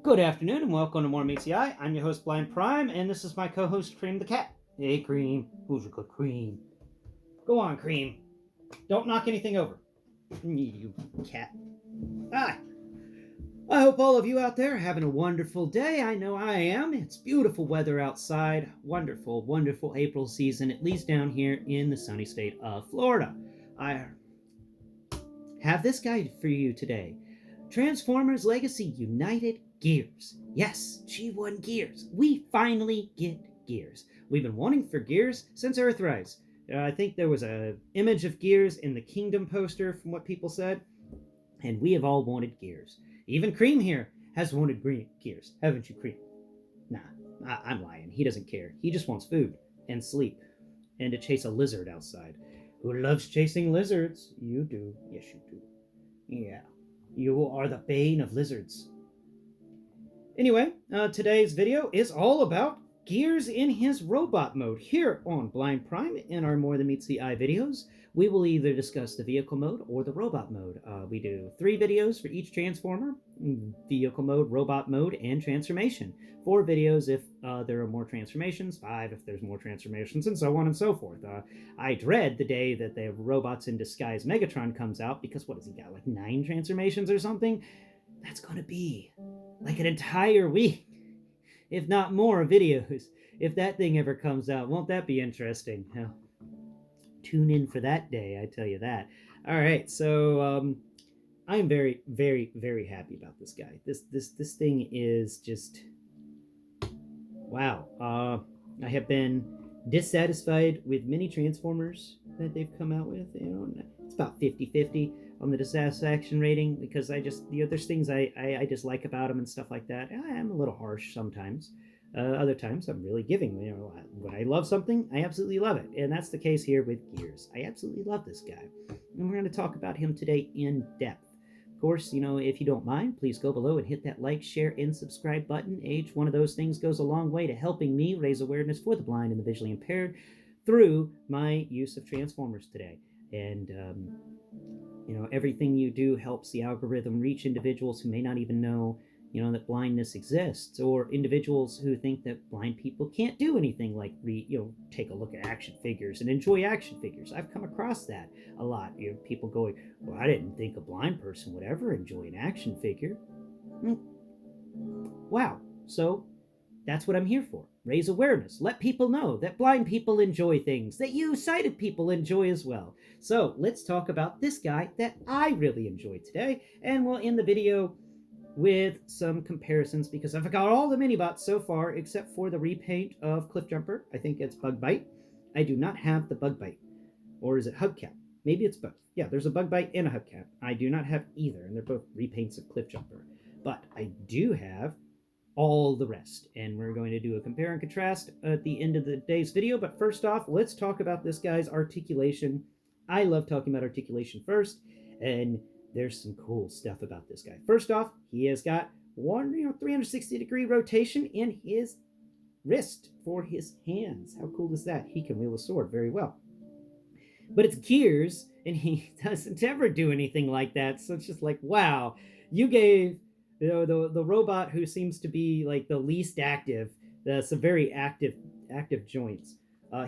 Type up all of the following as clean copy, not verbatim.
Good afternoon and welcome to More Meets the Eye. I'm your host, Blind Prime, and this is my co-host, Cream the Cat. Hey, Cream. Who's a good Cream? Go on, Cream. Don't knock anything over. You cat. Hi. I hope all of you out there are having a wonderful day. I know I am. It's beautiful weather outside. Wonderful, wonderful April season, at least down here in the sunny state of Florida. I have this guide for you today. Transformers Legacy United Gears. Yes, G1 Gears. We finally get Gears. We've been wanting for Gears since Earthrise. I think there was an image of Gears in the Kingdom poster from what people said, and we have all wanted Gears. Even Cream here has wanted Gears, haven't you, Cream? Nah, I'm lying. He doesn't care. He just wants food and sleep and to chase a lizard outside. Who loves chasing lizards? You do. Yes, you do. Yeah. You are the bane of lizards. Anyway, today's video is all about Gears in his robot mode. Here on Blind Prime, in our More Than Meets the Eye videos, we will either discuss the vehicle mode or the robot mode. We do 3 videos for each transformer: vehicle mode, robot mode, and transformation. 4 videos if there are more transformations, 5 if there's more transformations, and so on and so forth. I dread the day that the Robots in Disguise Megatron comes out, because what has he got, like 9 transformations or something? That's going to be like an entire week, if not more, videos. If that thing ever comes out, won't that be interesting? Hell, tune in for that day, I tell you that. All right, so I'm very, very, very happy about this guy. This thing is just wow. I have been dissatisfied with many Transformers that they've come out with. You know, it's about 50-50 on the dissatisfaction rating, because I just, there's things I dislike about them and stuff like that. I'm a little harsh sometimes. Other times I'm really giving. You know, when I love something, I absolutely love it, and that's the case here with Gears. I absolutely love this guy, and we're going to talk about him today in depth. Of course, you know, if you don't mind, please go below and hit that like, share, and subscribe button. Each one of those things goes a long way to helping me raise awareness for the blind and the visually impaired through my use of Transformers today. And you know, everything you do helps the algorithm reach individuals who may not even know, you know, that blindness exists, or individuals who think that blind people can't do anything like take a look at action figures and enjoy action figures. I've come across that a lot. You know, people going, well, I didn't think a blind person would ever enjoy an action figure. Wow. So that's what I'm here for. Raise awareness. Let people know that blind people enjoy things that you sighted people enjoy as well. So let's talk about this guy that I really enjoyed today, and we'll end the video with some comparisons, because I've got all the mini-bots so far except for the repaint of Cliff Jumper. I think it's Bug Bite. I do not have the Bug Bite. Or is it Hubcap? Maybe it's both. Yeah, there's a Bug Bite and a Hubcap. I do not have either, and they're both repaints of Cliff Jumper. But I do have all the rest, and we're going to do a compare and contrast at the end of the day's video. But first off, let's talk about this guy's articulation. I love talking about articulation first, and there's some cool stuff about this guy. First off, he has got one 360-degree rotation in his wrist for his hands. How cool is that? He can wield a sword very well. But it's Gears, and he doesn't ever do anything like that. So it's just like, wow, you gave the robot who seems to be like the least active some very active joints.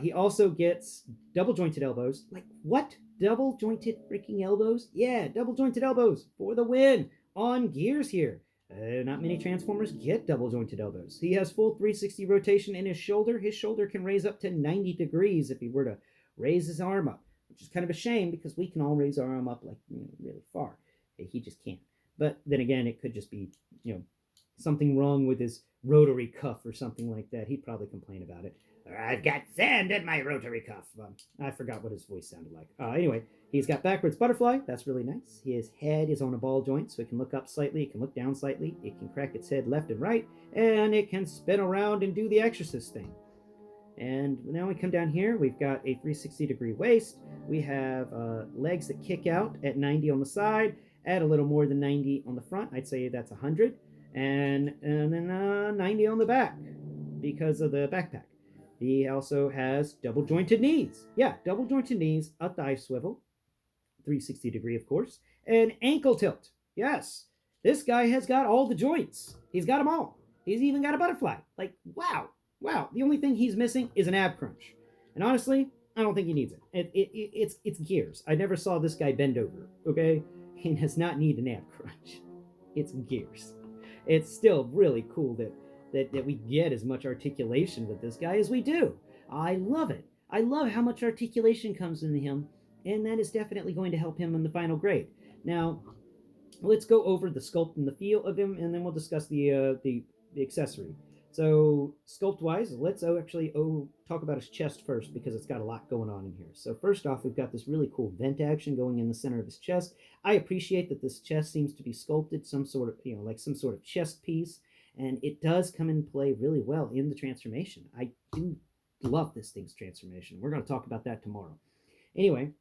He also gets double jointed elbows. Like, what? Double jointed freaking elbows? Yeah, double jointed elbows for the win on Gears here. Not many Transformers get double jointed elbows. He has full 360 rotation in his shoulder. His shoulder can raise up to 90 degrees if he were to raise his arm up, which is kind of a shame, because we can all raise our arm up like, really far. He just can't. But then again, it could just be, something wrong with his rotary cuff or something like that. He'd probably complain about it. I've got sand in my rotary cuff. I forgot what his voice sounded like. Anyway, he's got backwards butterfly. That's really nice. His head is on a ball joint, so it can look up slightly, it can look down slightly, it can crack its head left and right, and it can spin around and do the Exorcist thing. And now we come down here, we've got a 360-degree waist. We have legs that kick out at 90 on the side, add a little more than 90 on the front. I'd say that's 100. And then 90 on the back because of the backpack. He also has double jointed knees. Yeah, double jointed knees, a thigh swivel, 360 degree, of course, and ankle tilt. Yes, this guy has got all the joints He's got them all. He's even got a butterfly. Like, wow, wow. The only thing he's missing is an ab crunch. And honestly, I don't think he needs it. It's gears. I never saw this guy bend over. Okay, he does not need an ab crunch. It's gears. It's still really cool that we get as much articulation with this guy as we do. I love it. I love how much articulation comes into him, and that is definitely going to help him in the final grade. Now, let's go over the sculpt and the feel of him, and then we'll discuss the accessory. So sculpt wise, let's actually talk about his chest first because it's got a lot going on in here. So first off, we've got this really cool vent action going in the center of his chest. I appreciate that this chest seems to be sculpted some sort of, like some sort of chest piece, and it does come in play really well in the transformation. I do love this thing's transformation. We're going to talk about that tomorrow. Anyway,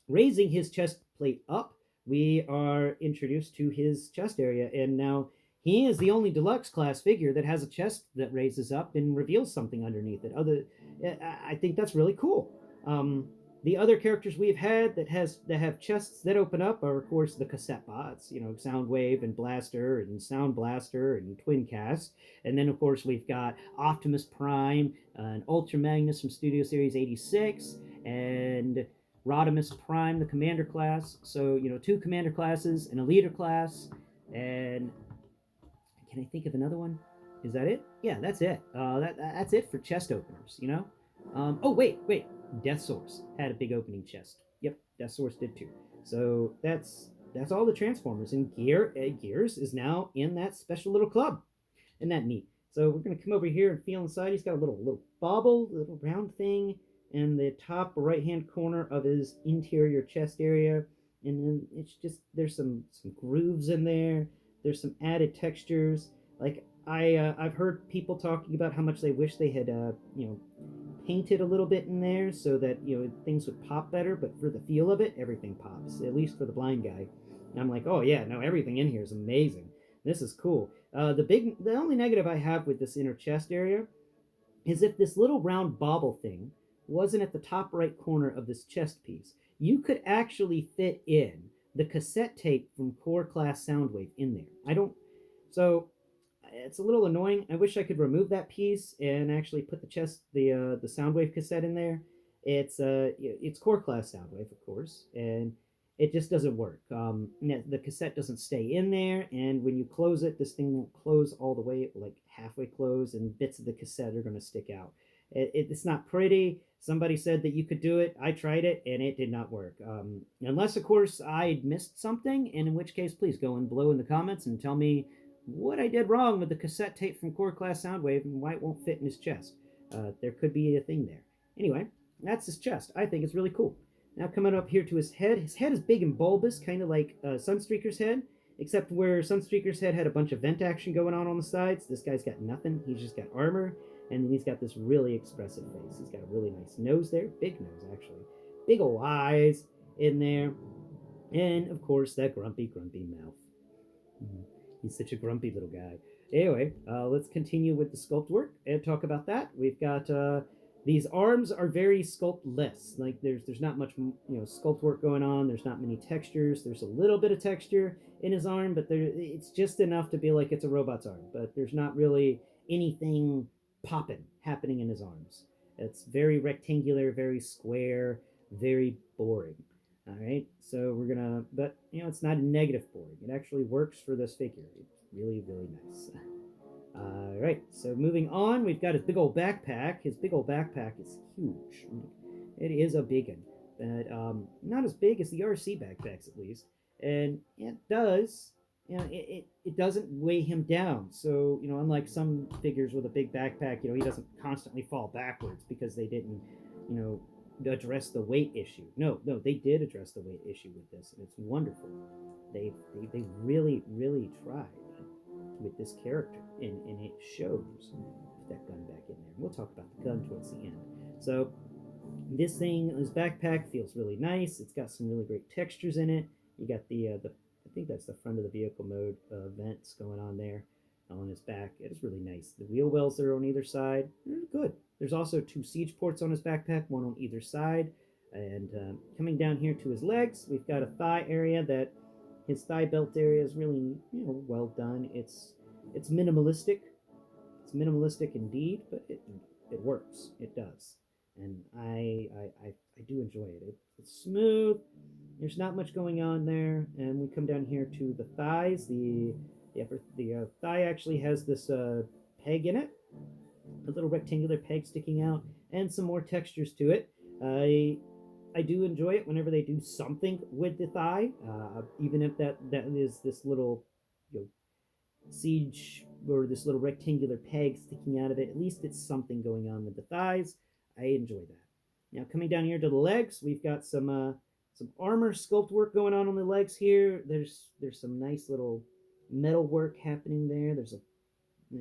raising his chest plate up, we are introduced to his chest area, and now he is the only deluxe class figure that has a chest that raises up and reveals something underneath it. I think that's really cool. The other characters we've had that have chests that open up are, of course, the cassette bots, Soundwave and Blaster and Sound Blaster and Twin Cast. And then, of course, we've got Optimus Prime and Ultra Magnus from Studio Series 86 and Rodimus Prime, the Commander class. So, 2 Commander classes and a Leader class. And can I think of another one? Is that it? Yeah, that's it. That's it for chest openers, oh, wait. Death Source had a big opening chest. Yep, Death Source did too. So that's all the Transformers. And Gears is now in that special little club. Isn't that neat? So we're going to come over here and feel inside. He's got a little bauble, little round thing in the top right-hand corner of his interior chest area. And then it's just, there's some grooves in there. There's some added textures. Like, I've heard people talking about how much they wish they had, painted a little bit in there so that, things would pop better. But for the feel of it, everything pops, at least for the blind guy. And I'm like, oh yeah, no, everything in here is amazing. This is cool. The only negative I have with this inner chest area is if this little round bauble thing wasn't at the top right corner of this chest piece, you could actually fit in the cassette tape from Core Class Soundwave in there. So it's a little annoying. I wish I could remove that piece and actually put the Soundwave cassette in there. It's Core Class Soundwave, of course, and it just doesn't work. The cassette doesn't stay in there, and when you close it, this thing won't close all the way, like halfway closed, and bits of the cassette are going to stick out. It's not pretty. Somebody said that you could do it. I tried it, and it did not work. Unless, of course, I missed something, and in which case, please go and below in the comments and tell me what I did wrong with the cassette tape from Core Class Soundwave and why it won't fit in his chest. There could be a thing there. Anyway, that's his chest. I think it's really cool. Now coming up here to his head is big and bulbous, kind of like Sunstreaker's head, except where Sunstreaker's head had a bunch of vent action going on the sides. This guy's got nothing. He's just got armor, and then he's got this really expressive face. He's got a really nice nose there, big nose actually, big ol' eyes in there, and of course that grumpy mouth. He's such a grumpy little guy. Anyway, let's continue with the sculpt work and talk about that. We've got these arms are very sculpt-less. Like there's not much sculpt work going on. There's not many textures. There's a little bit of texture in his arm, but it's just enough to be like it's a robot's arm. But there's not really anything popping happening in his arms. It's very rectangular, very square, very boring. All right, so we're gonna, but it's not a negative boring. It actually works for this figure. It's really, really nice. All right, so moving on, we've got his big old backpack. His big old backpack is huge. It is a big one, but not as big as the RC backpacks at least. And it does, it doesn't weigh him down. So unlike some figures with a big backpack, he doesn't constantly fall backwards because they didn't, address the weight issue. No, they did address the weight issue with this, and it's wonderful. They really, really tried with this character, and it shows. Put that gun back in there. We'll talk about the gun towards the end. So this thing, his backpack feels really nice. It's got some really great textures in it. You got the I think that's the front of the vehicle mode vents going on there on his back. It is really nice. The wheel wells that are on either side, they're good. There's also 2 siege ports on his backpack, one on either side. And coming down here to his legs, we've got a thigh area that his thigh belt area is really, well done. It's It's minimalistic. It's minimalistic indeed, but it works. It does, and I do enjoy it. It's smooth. There's not much going on there, and we come down here to the thighs. The thigh actually has this peg in it, a little rectangular peg sticking out, and some more textures to it. I do enjoy it whenever they do something with the thigh, even if that is this little, you know, siege or this little rectangular peg sticking out of it. At least it's something going on with the thighs. I enjoy that. Now coming down here to the legs, we've got some armor sculpt work going on the legs here. There's some nice little metal work happening there.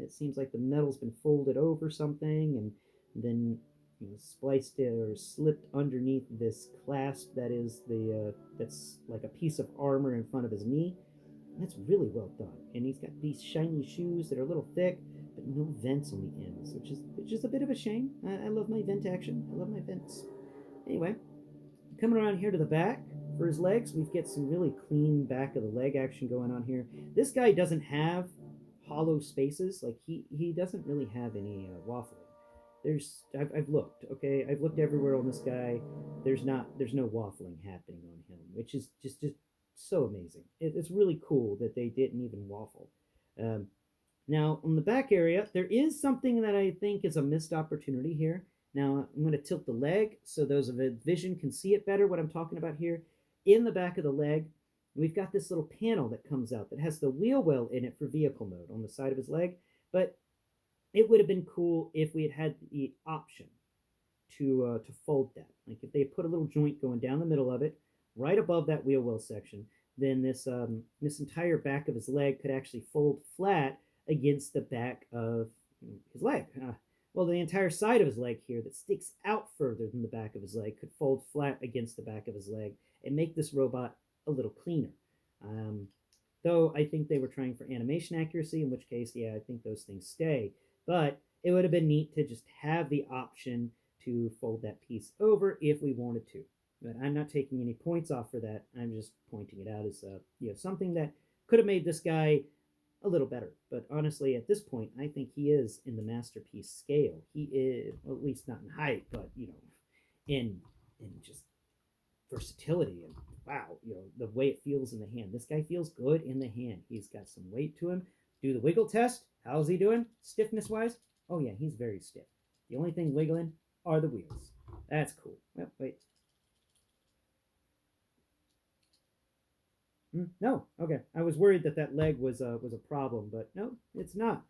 It seems like the metal's been folded over something and then, you know, spliced or slipped underneath this clasp that's like a piece of armor in front of his knee. That's really well done. And he's got these shiny shoes that are a little thick, but no vents on the ends, which is a bit of a shame. I love my vent action. I love my vents. Anyway, coming around here to the back for his legs, we've got some really clean back of the leg action going on here. This guy doesn't have hollow spaces. Like he doesn't really have any waffling. I've looked, okay, I've looked everywhere on this guy. There's no waffling happening on him, which is just so amazing. It's really cool that they didn't even waffle. Um, Now on the back area, there is something that I think is a missed opportunity here. Now I'm going to tilt the leg so those of vision can see it better. What I'm talking about here, in the back of the leg, we've got this little panel that comes out that has the wheel well in it for vehicle mode on the side of his leg. But it would have been cool if we had the option to fold that. Like if they put a little joint going down the middle of it, right above that wheel well section, then this entire back of his leg could actually fold flat against the back of his leg. Well, the entire side of his leg here that sticks out further than the back of his leg could fold flat against the back of his leg and make this robot a little cleaner. Though I think they were trying for animation accuracy, in which case, yeah, I think those things stay. But it would have been neat to just have the option to fold that piece over if we wanted to. But I'm not taking any points off for that. I'm just pointing it out as something that could have made this guy a little better. But honestly, at this point, I think he is in the masterpiece scale. He is, well, at least not in height, but in just versatility and wow, the way it feels in the hand. This guy feels good in the hand. He's got some weight to him. Do the wiggle test. How's he doing? Stiffness wise? Oh yeah, he's very stiff. The only thing wiggling are the wheels. That's cool. Well, wait. No, okay. I was worried that leg was a problem, but no, it's not.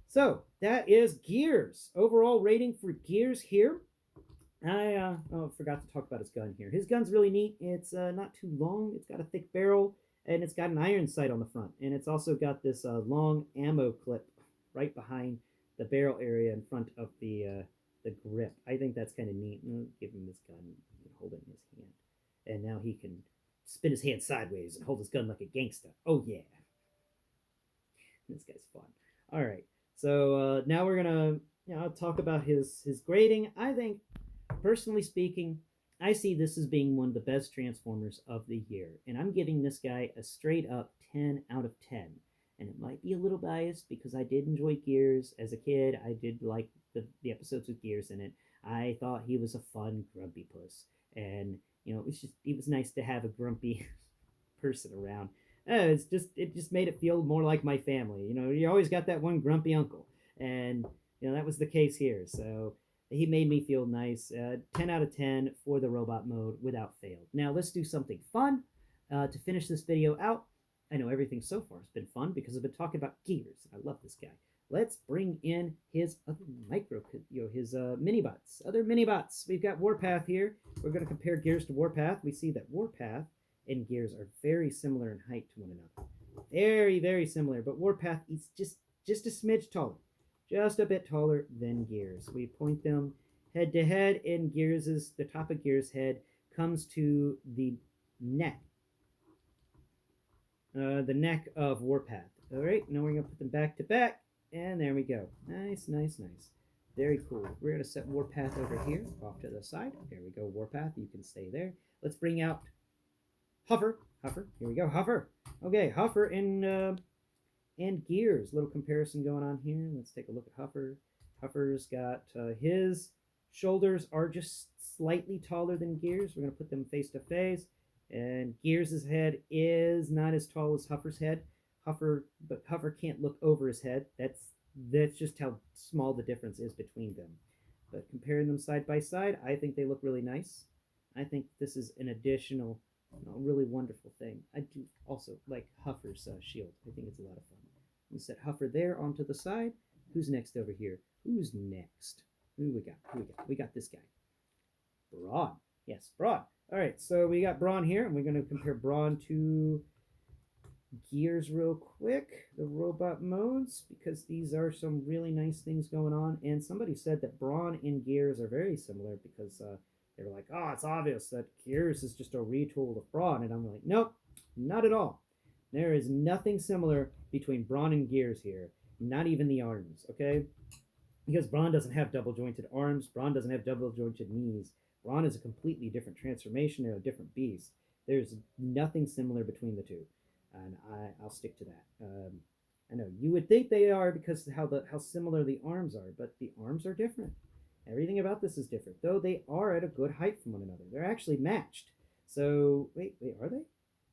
So that is Gears. Overall rating for Gears here. I forgot to talk about his gun here. His gun's really neat. It's not too long. It's got a thick barrel, and it's got an iron sight on the front, and it's also got this long ammo clip right behind the barrel area in front of the grip. I think that's kind of neat. Give him this gun. He can hold it in his hand, and now he can spin his hand sideways and hold his gun like a gangster. Oh yeah, this guy's fun. All right, so now we're gonna talk about his grading. I think, personally speaking, I see this as being one of the best Transformers of the year, and I'm giving this guy a straight up 10 out of 10. And it might be a little biased because I did enjoy Gears as a kid. I did like the episodes with Gears in it. I thought he was a fun grumpy puss, and it was nice to have a grumpy person around. It just made it feel more like my family. You always got that one grumpy uncle, and that was the case here. So he made me feel nice. 10 out of 10 for the robot mode without fail. Now let's do something fun to finish this video out. I know everything so far has been fun because I've been talking about Gears. I love this guy. Let's bring in his other his mini-bots. Other mini-bots. We've got Warpath here. We're going to compare Gears to Warpath. We see that Warpath and Gears are very similar in height to one another. Very, very similar. But Warpath is just a smidge taller. Just a bit taller than Gears. We point them head to head, and the top of Gears' head comes to the neck. The neck of Warpath. All right, now we're going to put them back to back, and there we go. Nice, nice, nice. Very cool. We're going to set Warpath over here, off to the side. There we go, Warpath. You can stay there. Let's bring out Huffer. Here we go, Huffer. Okay, Huffer and and Gears. Little comparison going on here. Let's take a look at Huffer. Huffer's got his shoulders are just slightly taller than Gears. We're going to put them face to face. And Gears' head is not as tall as Huffer's head. But Huffer can't look over his head. That's just how small the difference is between them. But comparing them side by side, I think they look really nice. I think this is an additional, really wonderful thing. I do also like Huffer's shield. I think it's a lot of fun. We set Huffer there onto the side. Who's next over here? Who's next? Who we got? We got this guy. Brawn. Yes, Brawn. All right, so we got Brawn here, and we're going to compare Brawn to Gears real quick, the robot modes, because these are some really nice things going on. And somebody said that Brawn and Gears are very similar because they were like, oh, it's obvious that Gears is just a retool of Brawn. And I'm like, nope, not at all. There is nothing similar between Brawn and Gears here, not even the arms, okay? Because Brawn doesn't have double jointed arms, Brawn doesn't have double jointed knees. Brawn is a completely different transformation and a different beast. There's nothing similar between the two, and I'll stick to that. I know you would think they are because how similar the arms are, but the arms are different. Everything about this is different, though they are at a good height from one another. They're actually matched. So wait, are they?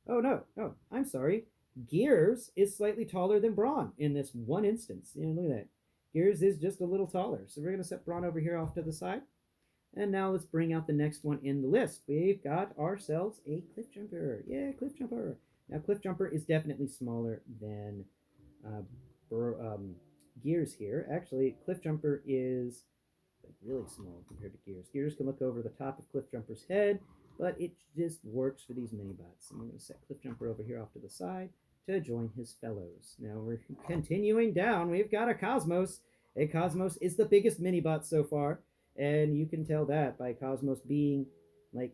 Oh no, I'm sorry. Gears is slightly taller than Brawn in this one instance. Look at that. Gears is just a little taller. So we're going to set Brawn over here off to the side. And now let's bring out the next one in the list. We've got ourselves a Cliff Jumper. Yeah, Cliff Jumper. Now, Cliff Jumper is definitely smaller than Gears here. Actually, Cliff Jumper is really small compared to Gears. Gears can look over the top of Cliff Jumper's head, but it just works for these mini-bots. And we're going to set Cliff Jumper over here off to the side to join his fellows. Now we're continuing down. We've got a Cosmos. A Cosmos is the biggest mini-bot so far, and you can tell that by Cosmos being like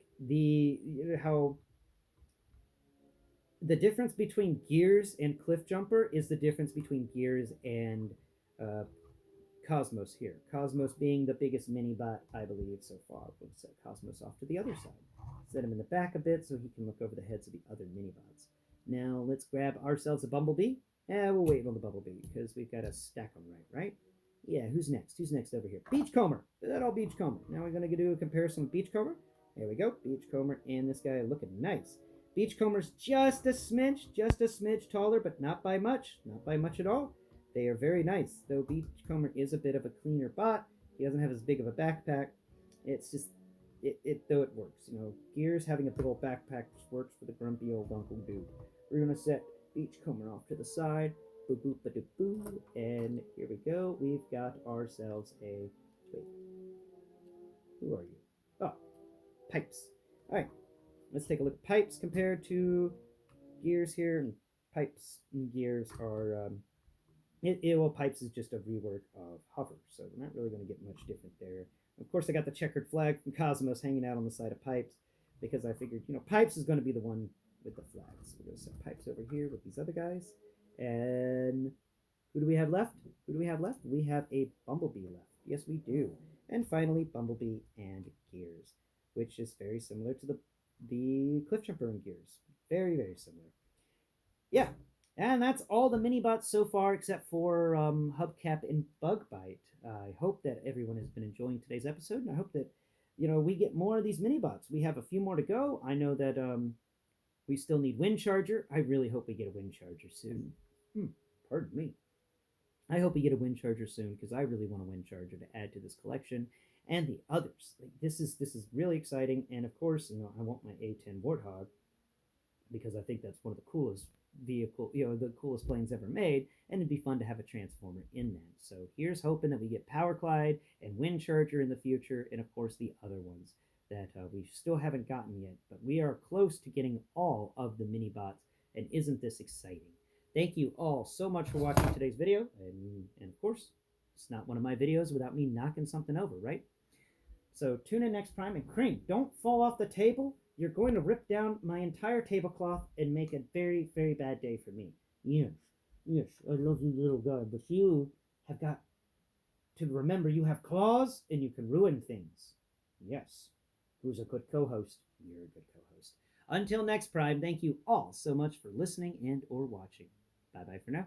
how the difference between Gears and Cliff Jumper is the difference between Gears and Cosmos here. Cosmos being the biggest mini-bot, I believe, so far. We'll set Cosmos off to the other side. Set him in the back a bit so he can look over the heads of the other mini-bots. Now, let's grab ourselves a Bumblebee. We'll wait on the Bumblebee because we've got to stack them right? Yeah, who's next? Who's next over here? Beachcomber. That all Beachcomber. Now we're going to do a comparison with Beachcomber. There we go. Beachcomber and this guy looking nice. Beachcomber's just a smidge taller, but not by much. Not by much at all. They are very nice, though Beachcomber is a bit of a cleaner bot. He doesn't have as big of a backpack. It's just, though it works. Gears having a big old backpack just works for the grumpy old Uncle Dude. We're going to set Beachcomber off to the side. Boo boop ba doo boo. And here we go. We've got ourselves a... Wait. Who are you? Oh, Pipes. Alright. Let's take a look at Pipes compared to Gears here. And Pipes and Gears are... well, Pipes is just a rework of Hover, so we're not really going to get much different there. Of course, I got the checkered flag from Cosmos hanging out on the side of Pipes because I figured, Pipes is going to be the one with the flags. We're going to set Pipes over here with these other guys. And who do we have left? We have a Bumblebee left. Yes, we do. And finally, Bumblebee and Gears, which is very similar to the Cliff Jumper and Gears. Very, very similar. Yeah. And that's all the mini-bots so far, except for Hubcap and Bugbite. I hope that everyone has been enjoying today's episode, and I hope that, we get more of these mini-bots. We have a few more to go. I know that we still need Wind Charger. I really hope we get a Wind Charger soon. Pardon me. I hope we get a Wind Charger soon, because I really want a Wind Charger to add to this collection, and the others. This is really exciting, and of course, I want my A10 Warthog, because I think that's one of the coolest the coolest planes ever made, and it'd be fun to have a Transformer in them. So here's hoping that we get Power Clyde and Wind Charger in the future, and of course the other ones that we still haven't gotten yet, but we are close to getting all of the mini-bots, and isn't this exciting? Thank you all so much for watching today's video, and of course, it's not one of my videos without me knocking something over, right? So tune in next time, and Kream, don't fall off the table. You're going to rip down my entire tablecloth and make a very, very bad day for me. Yes, I love you, little guy, but you have got to remember you have claws and you can ruin things. Yes. Who's a good co-host? You're a good co-host. Until next Prime, thank you all so much for listening and or watching. Bye-bye for now.